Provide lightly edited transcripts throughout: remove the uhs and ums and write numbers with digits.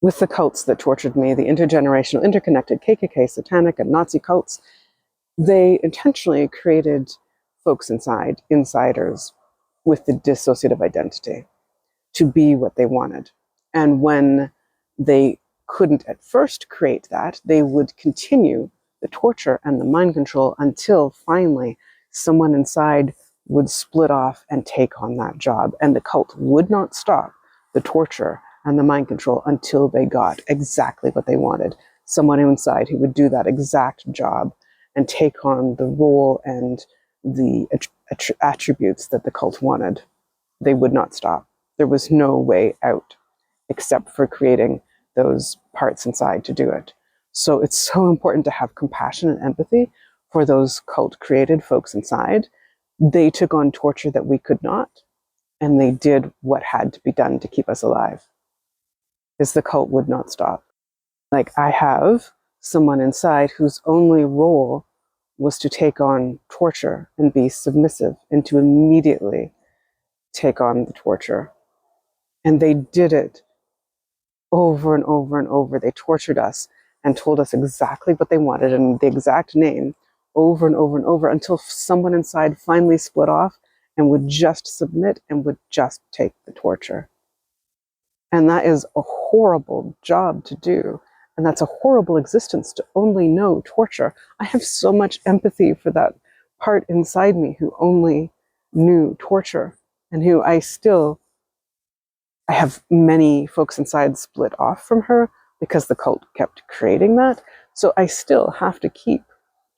with the cults that tortured me, the intergenerational, interconnected KKK, satanic, and Nazi cults, they intentionally created folks insiders, with the dissociative identity to be what they wanted. And when they couldn't at first create that, they would continue the torture and the mind control until finally someone inside would split off and take on that job. And the cult would not stop the torture and the mind control until they got exactly what they wanted. Someone inside who would do that exact job and take on the role and the attributes that the cult wanted. They would not stop. There was no way out except for creating those parts inside to do it. So it's so important to have compassion and empathy for those cult-created folks inside. They took on torture that we could not, and they did what had to be done to keep us alive, because the cult would not stop. Like, I have someone inside whose only role was to take on torture and be submissive and to immediately take on the torture. And they did it over and over and over. They tortured us and told us exactly what they wanted and the exact name over and over and over until someone inside finally split off and would just submit and would just take the torture. And that is a horrible job to do. And that's a horrible existence to only know torture. I have so much empathy for that part inside me who only knew torture, and who I have many folks inside split off from her because the cult kept creating that. So I still have to keep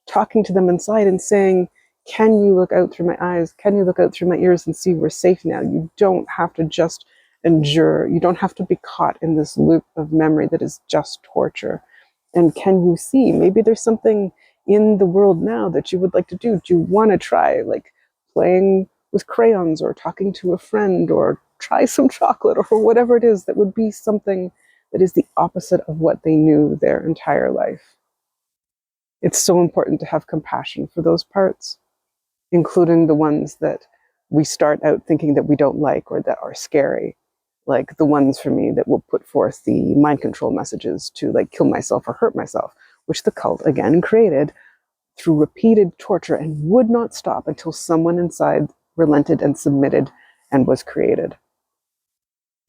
talking to them inside and saying, can you look out through my eyes? Can you look out through my ears and see we're safe now? You don't have to just endure. You don't have to be caught in this loop of memory that is just torture. And can you see, maybe there's something in the world now that you would like to do? Do you want to try, like, playing with crayons or talking to a friend or try some chocolate or whatever it is that would be something that is the opposite of what they knew their entire life? It's so important to have compassion for those parts, including the ones that we start out thinking that we don't like or that are scary. Like the ones for me that will put forth the mind control messages to, like, kill myself or hurt myself, which the cult again created through repeated torture and would not stop until someone inside relented and submitted and was created.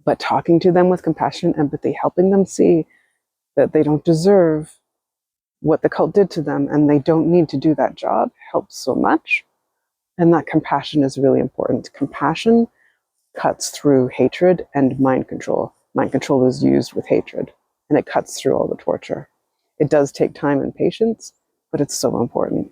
But talking to them with compassion and empathy, helping them see that they don't deserve what the cult did to them and they don't need to do that job, helps so much. And that compassion is really important. Compassion cuts through hatred and mind control. Mind control is used with hatred, and it cuts through all the torture. It does take time and patience, but it's so important.